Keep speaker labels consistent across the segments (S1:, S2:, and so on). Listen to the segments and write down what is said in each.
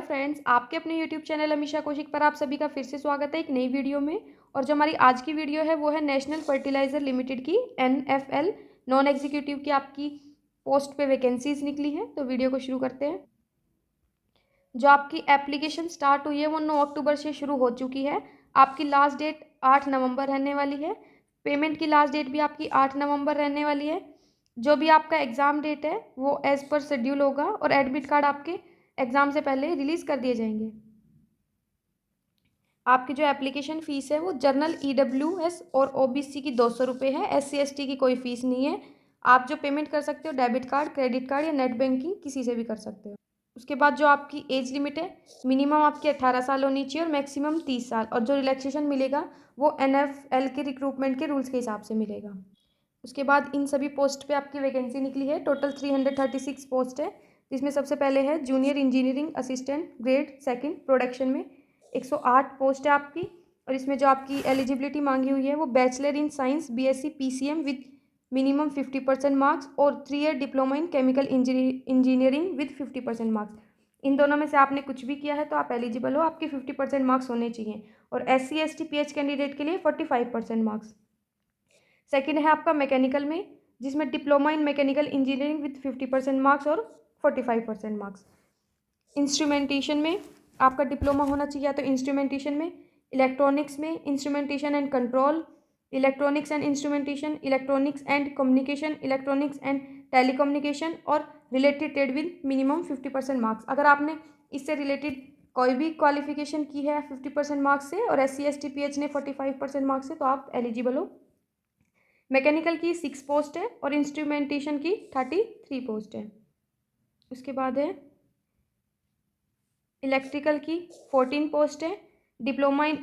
S1: Friends, आपके अपने YouTube channel Amisha Kaushik पर आप सभी का फिर से स्वागत है एक नई वीडियो में। और जो हमारी आज की वीडियो है वो है नेशनल फर्टिलाइज़र लिमिटेड की NFL नॉन एग्जीक्यूटिव की आपकी पोस्ट पे वैकेंसीज निकली हैं। तो वीडियो को शुरू करते हैं। जो आपकी एप्लीकेशन स्टार्ट हुई है वो 9 अक्टूबर से शुरू हो चुकी है। आपकी लास्ट डेट 8 नवंबर रहने वाली है। पेमेंट की लास्ट डेट भी आपकी 8 नवंबर रहने वाली है। जो भी आपका एग्ज़ाम डेट है वो एज़ पर शेड्यूल होगा और एडमिट कार्ड आपके एग्ज़ाम से पहले रिलीज़ कर दिए जाएंगे। आपकी जो एप्लीकेशन फ़ीस है वो जनरल EWS और OBC की 200 रुपये है। SC ST की कोई फ़ीस नहीं है। आप जो पेमेंट कर सकते हो डेबिट कार्ड, क्रेडिट कार्ड या नेट बैंकिंग किसी से भी कर सकते हो। उसके बाद जो आपकी एज लिमिट है मिनिमम आपकी 18 साल होनी चाहिए और मैक्सिमम 30 साल। और जो रिलैक्सेशन मिलेगा वो NFL के रिक्रूटमेंट के रूल्स के हिसाब से मिलेगा। उसके बाद इन सभी पोस्ट पे आपकी वैकेंसी निकली है। टोटल 336 पोस्ट है, जिसमें सबसे पहले है junior engineering assistant grade second production में 108 पोस्ट है आपकी। और इसमें जो आपकी एलिजिबिलिटी मांगी हुई है वो bachelor in science BSc PCM with minimum 50% marks और 3 year diploma in chemical engineering with 50% marks. इन दोनों में से आपने कुछ भी किया है तो आप एलिजिबल हो, आपके 50% मार्क्स होने चाहिए। और SC ST PH कैंडिडेट के लिए 45% मार्क्स। सेकंड है आपका मैकेनिकल में, जिसमें diploma in mechanical engineering with 50% marks और 45% मार्क्स। इंस्ट्रूमेंटेशन में आपका डिप्लोमा होना चाहिए, तो इंस्ट्रूमेंटेशन में, इलेक्ट्रॉनिक्स में instrumentation and control, electronics and instrumentation, electronics and communication, electronics and telecommunication और related trade with minimum 50% marks. अगर आपने इससे रिलेटेड कोई भी क्वालिफिकेशन की है 50% मार्क्स से और SC ST PH ने 45% मार्क्स से तो आप एलिजिबल हो। मैकेनिकल की 6 पोस्ट है और इंस्ट्रूमेंटेशन की 33 पोस्ट है। उसके बाद है इलेक्ट्रिकल की 14 पोस्ट है। Diploma in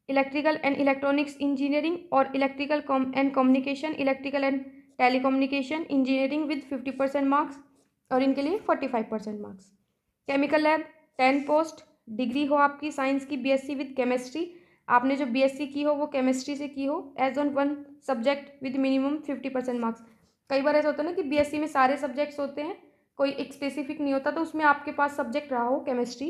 S1: electrical and electronics engineering और electrical and communication, electrical and telecommunication engineering with 50% marks और इनके लिए 45% marks. Chemical lab 10 post. Degree हो आपकी साइंस की BSc विद केमिस्ट्री, आपने जो BSc की हो वो केमिस्ट्री से की हो, as on one subject with minimum 50% marks. कई बार ऐसा होता है ना कि BSc में सारे सब्जेक्ट्स होते हैं, कोई एक स्पेसिफिक नहीं होता, तो उसमें आपके पास सब्जेक्ट रहा हो chemistry,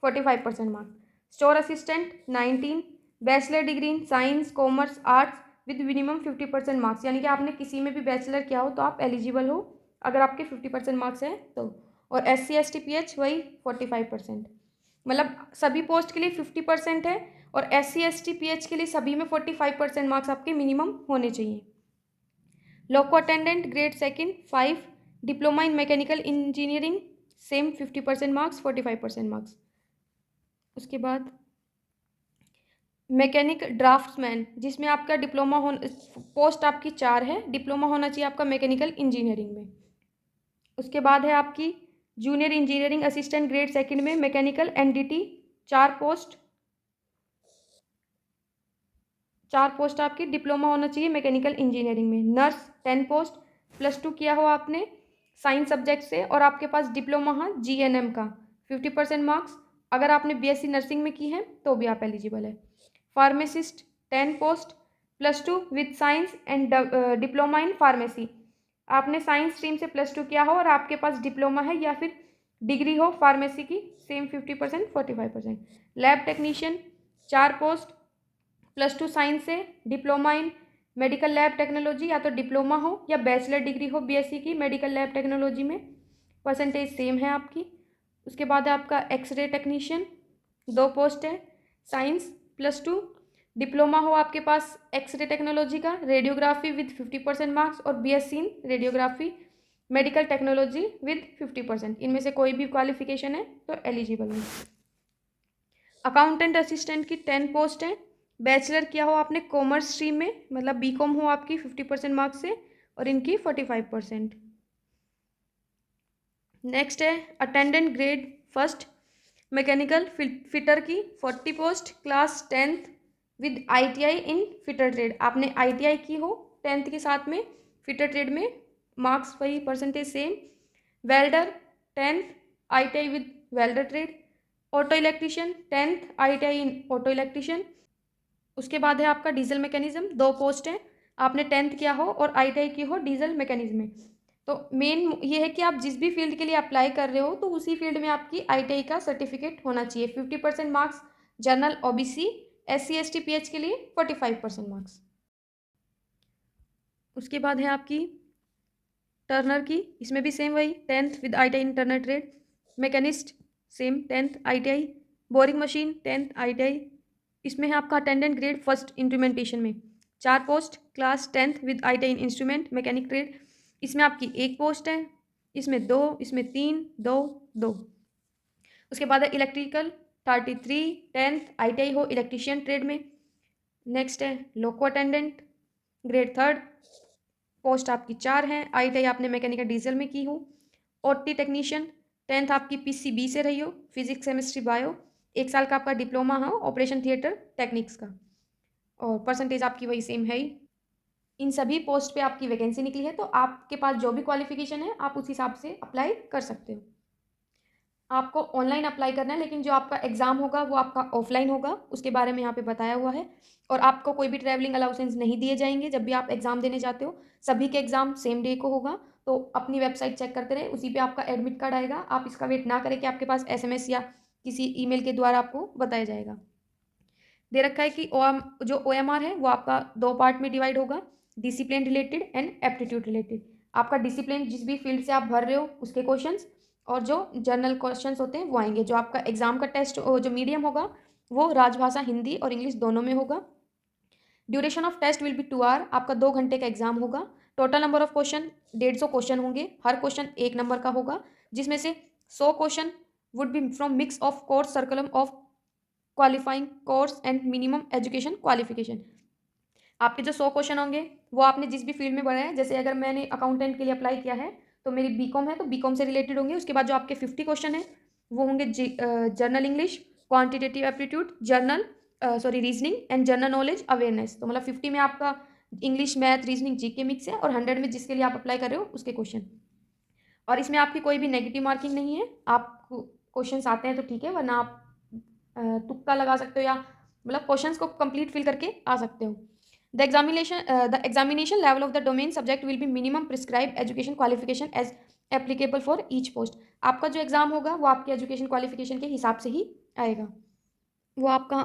S1: 45% marks. Store assistant 19। Bachelor degree in science commerce arts with minimum 50% marks, यानी कि आपने किसी में भी बैचलर किया हो तो आप एलिजिबल हो अगर आपके 50% मार्क्स हैं तो। और SC ST PH वही 45%, मतलब सभी पोस्ट के लिए 50% है और SC ST PH के लिए सभी में 45% मार्क्स आपके मिनिमम होने चाहिए। Loco attendant grade second 5। Diploma in mechanical engineering same 50% marks 45% marks. उसके बाद मैकेनिक ड्राफ्ट्समैन, जिसमें आपका डिप्लोमा हो, पोस्ट आपकी 4 है, डिप्लोमा होना चाहिए आपका मैकेनिकल इंजीनियरिंग में। उसके बाद है आपकी junior engineering assistant grade second में मैकेनिकल NDT 4 पोस्ट। 4 पोस्ट आपकी डिप्लोमा होना चाहिए मैकेनिकल इंजीनियरिंग में। नर्स 10 पोस्ट, +2 किया हो आपने साइंस सब्जेक्ट से और आपके पास डिप्लोमा है GNM का, 50% मार्क्स। अगर आपने BSc नर्सिंग में की है तो भी आप एलिजिबल है। Pharmacist 10 post, +2 with science and diploma in pharmacy, आपने साइंस स्ट्रीम से +2 किया हो और आपके पास डिप्लोमा है या फिर डिग्री हो फार्मेसी की, same 50% 45%। Lab technician 4 post, +2 science से, diploma in medical lab technology, या तो डिप्लोमा हो या बैचलर डिग्री हो BSc की मेडिकल लैब टेक्नोलॉजी में, परसेंटेज सेम है आपकी। उसके बाद है आपका एक्सरे टेक्नीशियन 2 पोस्ट है, साइंस +2, डिप्लोमा हो आपके पास एक्सरे टेक्नोलॉजी का, रेडियोग्राफी विद 50% मार्क्स और BSc in radiography medical technology with 50%, इनमें से कोई भी क्वालिफिकेशन है तो एलिजिबल है। अकाउंटेंट असिस्टेंट की 10 पोस्ट है, बैचलर किया हो आपने कॉमर्स स्ट्रीम में, मतलब BCom हो आपकी 50% मार्क्स से और इनकी 45%। नेक्स्ट है attendant grade first mechanical fitter की 40 post, class 10th with ITI in fitter trade, आपने ITI की हो 10th के साथ में फिटर ट्रेड में, मार्क्स वही percentage same. Welder 10th ITI with welder trade. Auto electrician 10th ITI in auto electrician. उसके बाद है आपका डीजल मैकेनिज्म 2 पोस्ट है, आपने 10th किया हो और ITI की हो डीजल मैकेनिज्म में, तो मेन ये है कि आप जिस भी फील्ड के लिए अप्लाई कर रहे हो तो उसी फील्ड में आपकी ITI का सर्टिफिकेट होना चाहिए। 50% marks general, OBC, SC ST PH के लिए 45% मार्क्स। उसके बाद है आपकी टर्नर की, इसमें भी सेम वही 10th with ITI in Turner trade. Machinist same 10th ITI। Boring machine 10th ITI। इसमें है आपका अटेंडेंट ग्रेड फर्स्ट इंप्लीमेंटेशन में 4 post, class 10th with ITI in instrument mechanic trade. इसमें आपकी 1 पोस्ट है, इसमें 2, इसमें 3, 2, 2। उसके बाद है इलेक्ट्रिकल 33 10th ITI हो इलेक्ट्रीशियन ट्रेड में। नेक्स्ट है लोको अटेंडेंट ग्रेड 3rd, पोस्ट आपकी 4 हैं, ITI आपने मैकेनिकल डीजल में की हो। OT टेक्नीशियन 10th आपकी PCB से रही हो, फिजिक्स केमिस्ट्री बायो। 1 साल का आपका डिप्लोमा हो ऑपरेशन थिएटर टेक्निक्स का, और परसेंटेज आपकी वही सेम है ही। इन सभी पोस्ट पे आपकी वैकेंसी निकली है, तो आपके पास जो भी क्वालिफिकेशन है आप उस हिसाब से अप्लाई कर सकते हो। आपको ऑनलाइन अप्लाई करना है, लेकिन जो आपका एग्ज़ाम होगा वो आपका ऑफलाइन होगा, उसके बारे में यहाँ पे बताया हुआ है। और आपको कोई भी ट्रैवलिंग अलाउंसेंस नहीं दिए जाएंगे जब भी आप एग्ज़ाम देने जाते हो। सभी के एग्ज़ाम सेम डे को होगा, तो अपनी वेबसाइट चेक करते रहे, उसी पे आपका एडमिट कार्ड आएगा। आप इसका वेट ना करें कि आपके पास SMS या किसी ईमेल के द्वारा आपको बताया जाएगा। दे रखा है कि जो OMR है वो आपका 2 पार्ट में डिवाइड होगा, discipline related and aptitude related. आपका डिसिप्लिन जिस भी फील्ड से आप भर रहे हो उसके क्वेश्चंस, और जो जनरल क्वेश्चंस होते हैं वो आएंगे। जो आपका एग्जाम का टेस्ट जो मीडियम होगा वो राजभाषा हिंदी और इंग्लिश दोनों में होगा। Duration of test will be 2 hour, आपका 2 घंटे का एग्जाम होगा। Total number of question 150 question होंगे, हर क्वेश्चन 1 नंबर का होगा, जिसमें से 100 question would be from mix of course सर्कुलम of qualifying course and minimum education qualification. आपके जो 100 क्वेश्चन होंगे वो आपने जिस भी फील्ड में पढ़ा है, जैसे अगर मैंने अकाउंटेंट के लिए अप्लाई किया है तो मेरी BCom है तो BCom से रिलेटेड होंगे। उसके बाद जो आपके 50 क्वेश्चन है वो होंगे journal English, quantitative aptitude, journal reasoning and general knowledge awareness. तो मतलब 50 में आपका English, math, reasoning, GK mix है, और 100 में जिसके लिए आप अप्लाई कर रहे हो उसके क्वेश्चन। और इसमें आपकी कोई भी नेगेटिव मार्किंग नहीं है। आप क्वेश्चन आते हैं तो ठीक है, वरना आप तुक्का लगा सकते हो, या मतलब क्वेश्चंस को कंप्लीट फिल करके आ सकते हो। The examination level of the domain subject will be minimum prescribe education qualification as applicable for each post. आपका जो एग्जाम होगा वो आपके एजुकेशन क्वालिफिकेशन के हिसाब से ही आएगा। वो आपका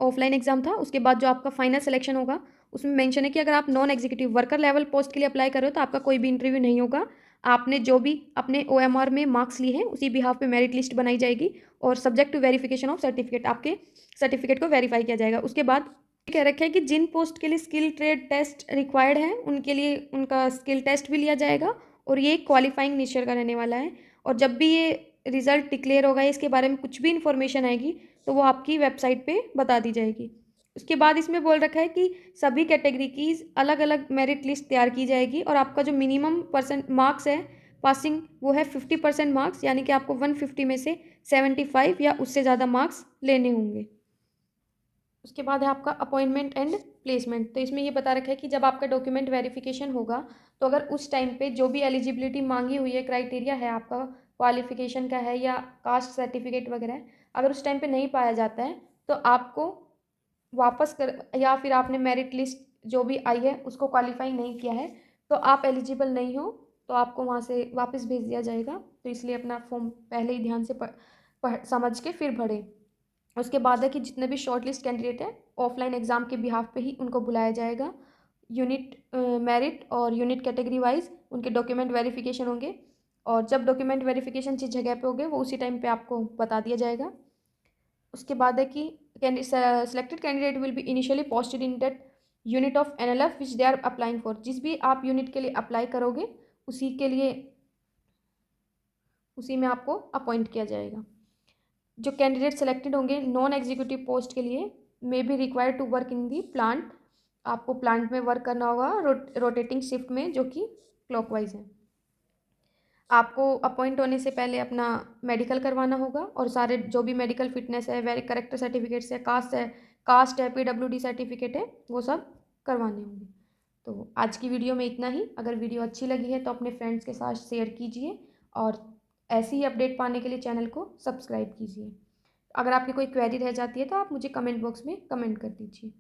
S1: ऑफलाइन एग्जाम था। उसके बाद जो आपका फाइनल सिलेक्शन होगा उसमें मेंशन है कि अगर आप non executive worker level post के लिए अप्लाई कर रहे हो तो आपका कोई भी इंटरव्यू नहीं होगा। आपने जो भी अपने OMR में मार्क्स लिए हैं उसी बिहाफ पे मेरिट लिस्ट बनाई जाएगी, और subject to verification of certificate आपके सर्टिफिकेट को वेरीफाई किया जाएगा। उसके बाद कह रखा है कि जिन पोस्ट के लिए स्किल ट्रेड टेस्ट रिक्वायर्ड है उनके लिए उनका स्किल टेस्ट भी लिया जाएगा, और ये क्वालिफाइंग नेचर का रहने वाला है। और जब भी ये रिजल्ट डिक्लेयर होगा, इसके बारे में कुछ भी इन्फॉर्मेशन आएगी तो वो आपकी वेबसाइट पे बता दी जाएगी। उसके बाद इसमें बोल रखा है कि सभी कैटेगरी की अलग अलग मेरिट लिस्ट तैयार की जाएगी, और आपका जो मिनिमम परसेंट मार्क्स है पासिंग वो है 50% मार्क्स, यानी कि आपको 150 में से 75 या उससे ज़्यादा मार्क्स लेने होंगे। उसके बाद है आपका अपॉइंटमेंट एंड प्लेसमेंट। तो इसमें ये बता रखा है कि जब आपका डॉक्यूमेंट वेरिफिकेशन होगा तो अगर उस टाइम पे जो भी एलिजिबिलिटी मांगी हुई है, क्राइटेरिया है आपका क्वालिफिकेशन का है या कास्ट सर्टिफिकेट वगैरह है, अगर उस टाइम पे नहीं पाया जाता है तो आपको वापस कर, या फिर आपने मेरिट लिस्ट जो भी आई है उसको क्वालिफाई नहीं किया है तो आप एलिजिबल नहीं हो, तो आपको वहाँ से वापस भेज दिया जाएगा। तो इसलिए अपना फॉर्म पहले ही ध्यान से समझ के फिर भरें। उसके बाद है कि जितने भी शॉर्ट लिस्ट कैंडिडेट हैं ऑफलाइन एग्ज़ाम के बिहाफ पे ही उनको बुलाया जाएगा। यूनिट मेरिट और यूनिट कैटेगरी वाइज उनके डॉक्यूमेंट वेरिफिकेशन होंगे, और जब डॉक्यूमेंट वेरिफिकेशन जिस जगह पे होंगे वो उसी टाइम पे आपको बता दिया जाएगा। उसके बाद है कि selected candidate will be initially posted in that unit of NLF which they are applying for. जिस भी आप यूनिट के लिए अप्लाई करोगे उसी के लिए उसी में आपको अपॉइंट किया जाएगा। जो कैंडिडेट सेलेक्टेड होंगे नॉन एग्जीक्यूटिव पोस्ट के लिए may be required to work in the plant. आपको प्लांट में वर्क करना होगा रोटेटिंग शिफ्ट में, जो कि क्लॉकवाइज है। आपको अपॉइंट होने से पहले अपना मेडिकल करवाना होगा, और सारे जो भी मेडिकल फिटनेस है, वेरी करेक्टर सर्टिफिकेट्स है, कास्ट है, PWD सर्टिफिकेट है, वो सब करवाने होंगे। तो आज की वीडियो में इतना ही। अगर वीडियो अच्छी लगी है तो अपने फ्रेंड्स के साथ शेयर कीजिए, और ऐसी ही अपडेट पाने के लिए चैनल को सब्सक्राइब कीजिए। अगर आपकी कोई क्वेरी रह जाती है तो आप मुझे कमेंट बॉक्स में कमेंट कर दीजिए।